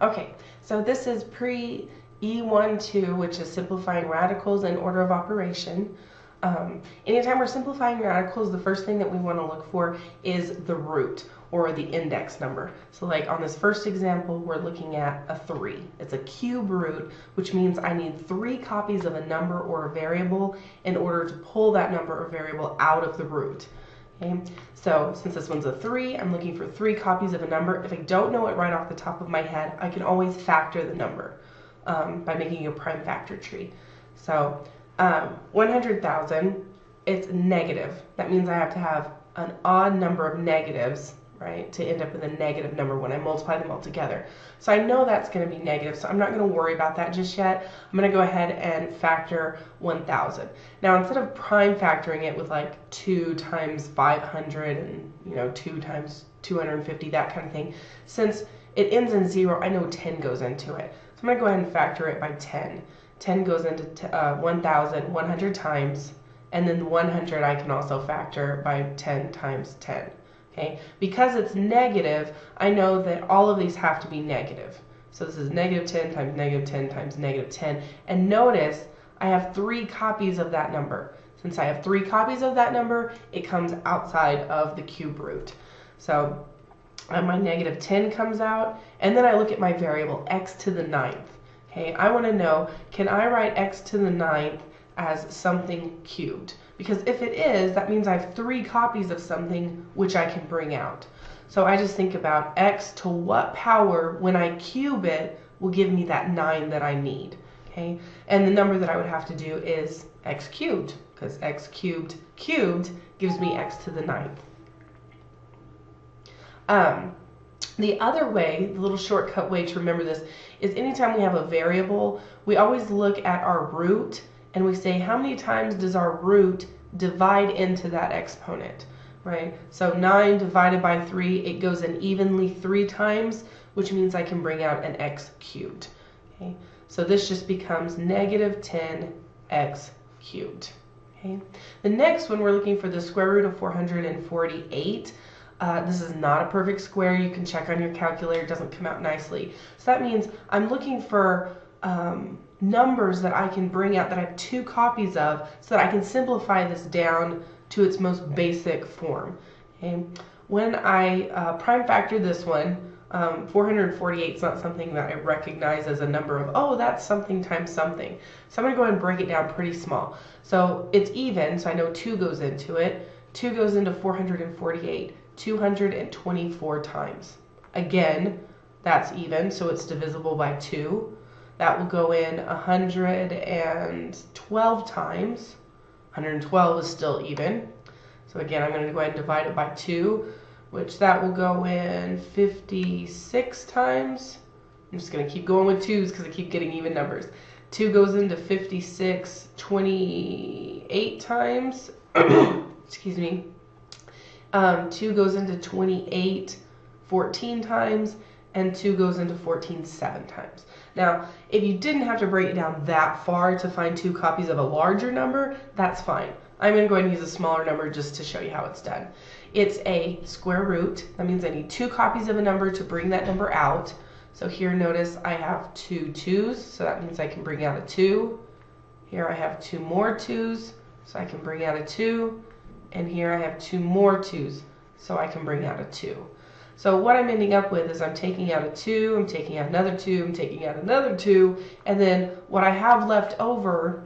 Okay, so this is Pre-E1.2, which is simplifying radicals in order of operation. Anytime we're simplifying radicals, the first thing that we want to look for is the root or the index number. So like on this first example, we're looking at a 3. It's a cube root, which means I need 3 copies of a number or a variable in order to pull that number or variable out of the root. Okay, so since this one's a 3, I'm looking for 3 copies of a number. If I don't know it right off the top of my head, I can always factor the number by making a prime factor tree. So 100,000, it's negative. That means I have to have an odd number of negatives, right, to end up with a negative number when I multiply them all together. So I know that's going to be negative, so I'm not going to worry about that just yet. I'm going to go ahead and factor 1,000. Now instead of prime factoring it with like 2 times 500 and 2 times 250, that kind of thing, since it ends in 0, I know 10 goes into it. So I'm going to go ahead and factor it by 10. 10 goes into 1,000 100 times, and then 100 I can also factor by 10 times 10. Okay, because it's negative, I know that all of these have to be negative. So this is negative 10 times negative 10 times negative 10. And notice I have 3 copies of that number. Since I have 3 copies of that number, it comes outside of the cube root. So my negative 10 comes out, and then I look at my variable x to the 9th. Okay, I want to know, can I write x to the 9th as something cubed? Because if it is, that means I have 3 copies of something which I can bring out. So I just think about x to what power, when I cube it, will give me that 9 that I need. Okay, and the number that I would have to do is x cubed, because x cubed gives me x to the 9th. The other way, the little shortcut way to remember this, is anytime we have a variable, we always look at our root and we say how many times does our root divide into that exponent, right? So 9 divided by 3, it goes in evenly 3 times, which means I can bring out an x cubed. Okay? So this just becomes negative 10x cubed. Okay? The next one, we're looking for the square root of 448. This is not a perfect square. You can check on your calculator. It doesn't come out nicely. So that means I'm looking for numbers that I can bring out that I have 2 copies of so that I can simplify this down to its most basic form. Okay? When I prime factor this one, 448 is not something that I recognize as a number of, oh, that's something times something. So I'm going to go ahead and break it down pretty small. So it's even, so I know 2 goes into it. 2 goes into 448. 224 times. Again, that's even, so it's divisible by 2. That will go in 112 times. 112 is still even. So again, I'm going to go ahead and divide it by 2, which that will go in 56 times. I'm just going to keep going with 2's because I keep getting even numbers. 2 goes into 56 28 times. Excuse me. 2 goes into 28 14 times, and 2 goes into 14 7 times. Now, if you didn't have to break it down that far to find 2 copies of a larger number, that's fine. I'm going to go ahead and use a smaller number just to show you how it's done. It's a square root. That means I need 2 copies of a number to bring that number out. So here, notice I have 2 2's, so that means I can bring out a 2. Here I have 2 more 2's, so I can bring out a 2. And here I have 2 more 2's, so I can bring out a 2. So what I'm ending up with is I'm taking out a 2, I'm taking out another 2, I'm taking out another 2, and then what I have left over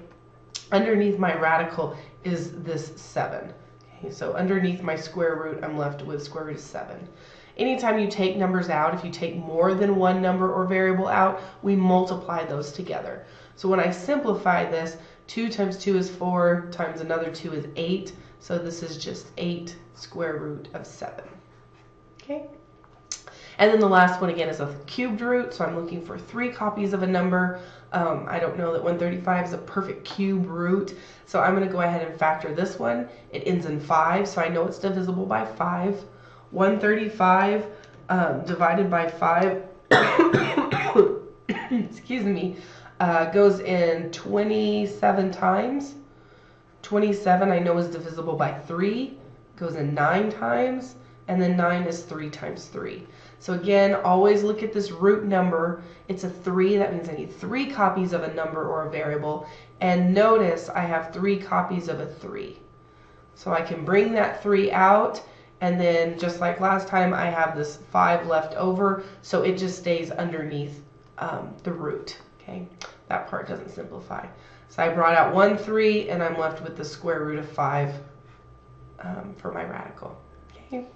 underneath my radical is this 7. Okay, so underneath my square root, I'm left with square root of 7. Anytime you take numbers out, if you take more than one number or variable out, we multiply those together. So when I simplify this, 2 times 2 is 4, times another 2 is 8. So this is just 8 square root of 7. Okay? And then the last one again is a cubed root. So I'm looking for 3 copies of a number. I don't know that 135 is a perfect cube root. So I'm going to go ahead and factor this one. It ends in 5, so I know it's divisible by 5. 135 divided by 5 excuse me, goes in 27 times. 27 I know is divisible by 3, goes in 9 times. and then 9 is 3 times 3. So again, always look at this root number. It's a 3. That means I need 3 copies of a number or a variable. And notice I have 3 copies of a 3. So I can bring that 3 out, and then just like last time, I have this 5 left over, so it just stays underneath the root. Okay, that part doesn't simplify. So I brought out 1 3, and I'm left with the square root of 5 for my radical. Okay.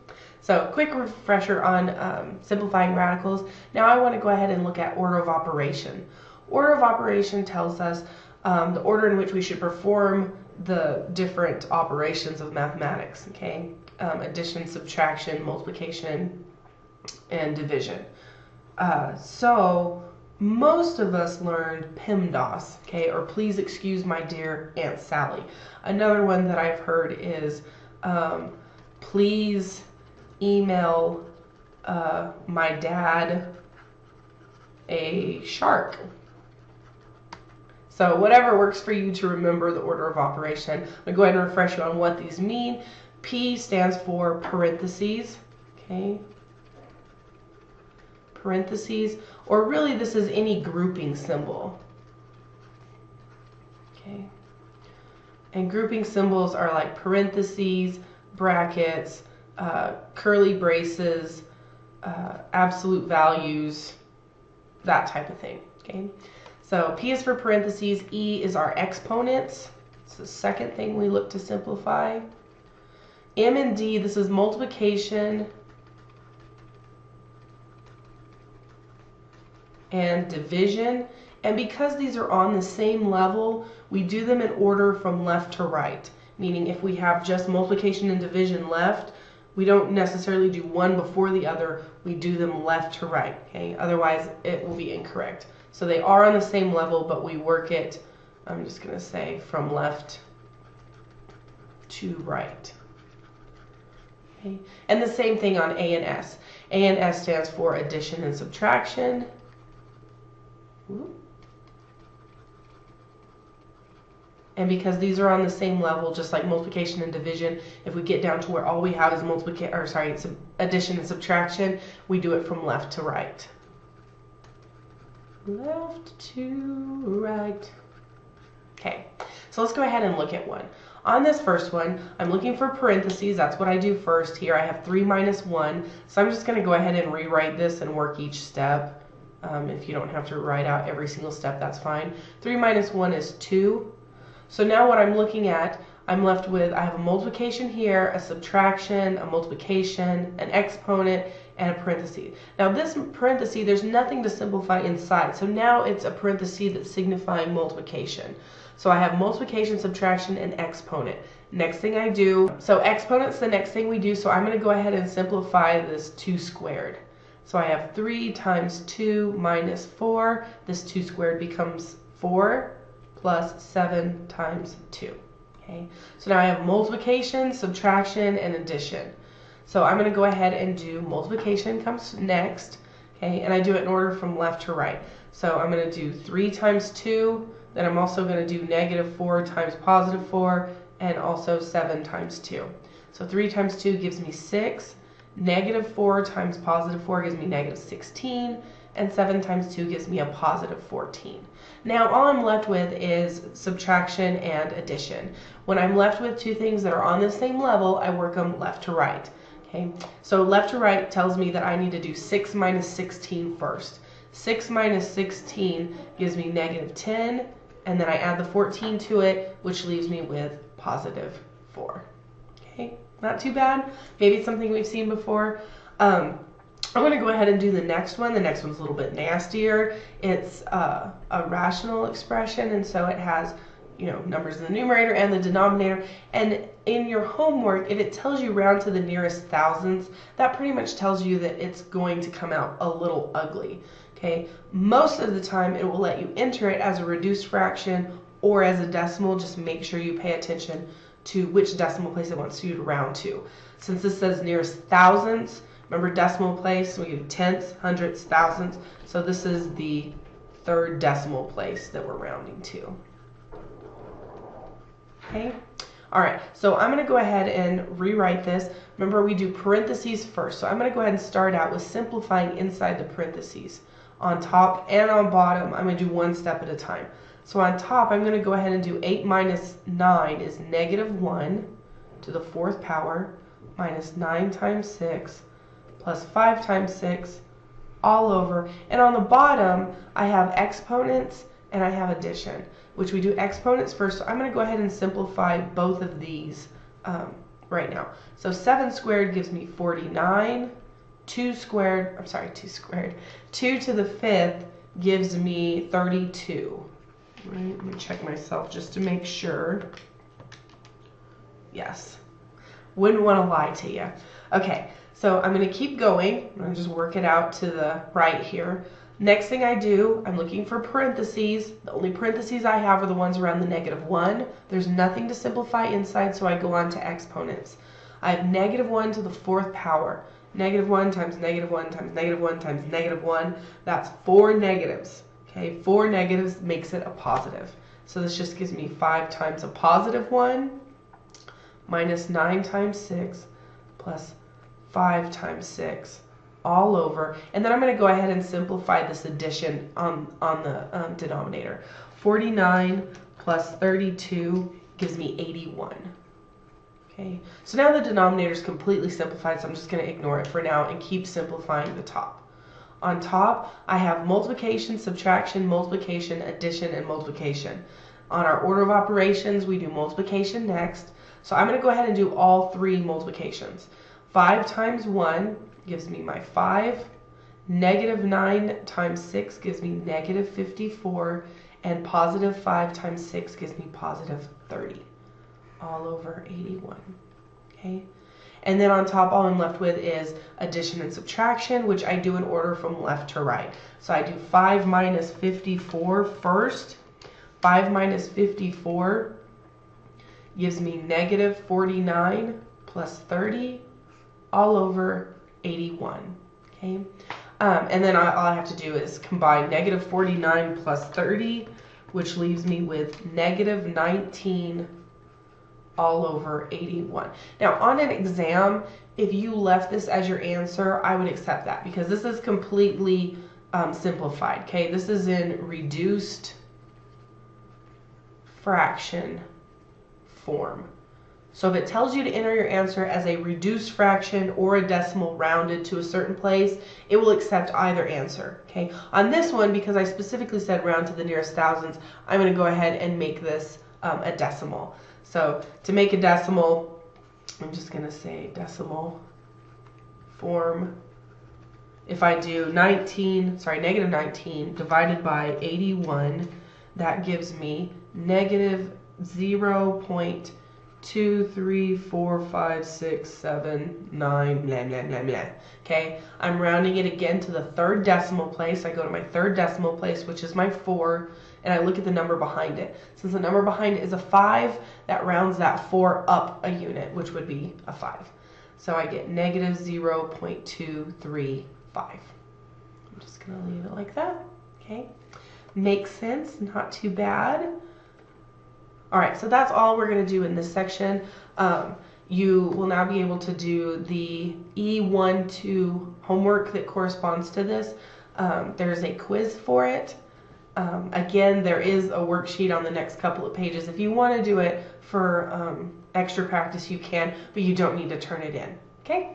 So quick refresher on simplifying radicals. Now I want to go ahead and look at order of operation. Order of operation tells us the order in which we should perform the different operations of mathematics. Okay, addition, subtraction, multiplication, and division. So most of us learned PEMDAS, okay, or please excuse my dear Aunt Sally. Another one that I've heard is please email my dad a shark. So whatever works for you to remember the order of operation. I'm going to go ahead and refresh you on what these mean. P stands for parentheses, okay? Parentheses, or really this is any grouping symbol. Okay. And grouping symbols are like parentheses, brackets, curly braces, absolute values, that type of thing. Okay. So P is for parentheses, E is our exponents. It's the second thing we look to simplify. M and D, this is multiplication and division. And because these are on the same level, we do them in order from left to right. Meaning if we have just multiplication and division left, we don't necessarily do one before the other, we do them left to right, okay? Otherwise it will be incorrect. So they are on the same level, but we work it, I'm just going to say, from left to right. Okay? And the same thing on A and S. A and S stands for addition and subtraction. Ooh. And because these are on the same level, just like multiplication and division, if we get down to where all we have is addition and subtraction, we do it from left to right. Left to right. Okay, so let's go ahead and look at one. On this first one, I'm looking for parentheses. That's what I do first. Here I have 3 minus 1. So I'm just going to go ahead and rewrite this and work each step. If you don't have to write out every single step, that's fine. 3 minus 1 is 2. So now what I'm looking at, I'm left with, I have a multiplication here, a subtraction, a multiplication, an exponent, and a parenthesis. Now this parenthesis, there's nothing to simplify inside. So now it's a parenthesis that's signifying multiplication. So I have multiplication, subtraction, and exponent. Next thing I do, so exponent's the next thing we do, so I'm going to go ahead and simplify this 2 squared. So I have 3 times 2 minus 4. This 2 squared becomes 4 plus 7 times 2. Okay, so now I have multiplication, subtraction, and addition. So I'm going to go ahead and do multiplication comes next, okay, and I do it in order from left to right. So I'm going to do 3 times 2, then I'm also going to do negative 4 times positive 4, and also 7 times 2. So 3 times 2 gives me 6, negative 4 times positive 4 gives me negative 16, and 7 times 2 gives me a positive 14. Now all I'm left with is subtraction and addition. When I'm left with two things that are on the same level, I work them left to right. Okay, so left to right tells me that I need to do 6 minus 16 first. 6 minus 16 gives me negative 10, and then I add the 14 to it, which leaves me with positive 4. Okay, not too bad. Maybe it's something we've seen before. I'm going to go ahead and do the next one. The next one's a little bit nastier. It's a rational expression, and so it has, you know, numbers in the numerator and the denominator. And in your homework, if it tells you round to the nearest thousandths, that pretty much tells you that it's going to come out a little ugly. Okay, most of the time it will let you enter it as a reduced fraction or as a decimal. Just make sure you pay attention to which decimal place it wants you to round to. Since this says nearest thousandths, remember decimal place, we do tenths, hundredths, thousandths. So this is the third decimal place that we're rounding to. Okay. All right, so I'm going to go ahead and rewrite this. Remember, we do parentheses first. So I'm going to go ahead and start out with simplifying inside the parentheses. On top and on bottom, I'm going to do one step at a time. So on top, I'm going to go ahead and do 8 minus 9 is negative 1 to the 4th power minus 9 times 6 plus 5 times 6 all over. And on the bottom, I have exponents and I have addition, which we do exponents first. So I'm going to go ahead and simplify both of these right now. So 7 squared gives me 49. 2 to the 5th gives me 32. Right, let me check myself just to make sure. Yes. Wouldn't want to lie to you. Okay, so I'm going to keep going. I'm just work it out to the right here. Next thing I do, I'm looking for parentheses. The only parentheses I have are the ones around the negative 1. There's nothing to simplify inside, so I go on to exponents. I have negative 1 to the 4th power. Negative 1 times negative 1 times negative 1 times negative 1. That's 4 negatives. Okay, 4 negatives makes it a positive. So this just gives me 5 times a positive 1 minus 9 times 6 plus 5 times 6 all over. And then I'm going to go ahead and simplify this addition on the denominator. 49 plus 32 gives me 81. Okay, so now the denominator is completely simplified, so I'm just going to ignore it for now and keep simplifying the top. On top, I have multiplication, subtraction, multiplication, addition, and multiplication. On our order of operations, we do multiplication next. So I'm going to go ahead and do all 3 multiplications. 5 times 1 gives me my 5. Negative 9 times 6 gives me negative 54. And positive 5 times 6 gives me positive 30. All over 81. Okay. And then on top, all I'm left with is addition and subtraction, which I do in order from left to right. So I do 5 minus 54 first. 5 minus 54 gives me negative 49 plus 30 all over 81. Okay. And then all I have to do is combine negative 49 plus 30, which leaves me with negative 19 all over 81. Now on an exam, if you left this as your answer, I would accept that because this is completely simplified. Okay, this is in reduced fraction form. So if it tells you to enter your answer as a reduced fraction or a decimal rounded to a certain place, it will accept either answer. Okay, on this one, because I specifically said round to the nearest thousands, I'm going to go ahead and make this a decimal. So to make a decimal, I'm just going to say decimal form. If I do negative 19 divided by 81, that gives me negative 0.2345679 blah blah blah blah. Okay, I'm rounding it again to the 3rd decimal place. I go to my 3rd decimal place, which is my 4, and I look at the number behind it. Since the number behind it is a 5, that rounds that 4 up a unit, which would be a 5. So I get negative 0.235. I'm just going to leave it like that. Okay, makes sense, not too bad. All right, so that's all we're going to do in this section. You will now be able to do the E1.2 homework that corresponds to this. There's a quiz for it. Again, there is a worksheet on the next couple of pages. If you want to do it for extra practice, you can, but you don't need to turn it in. Okay?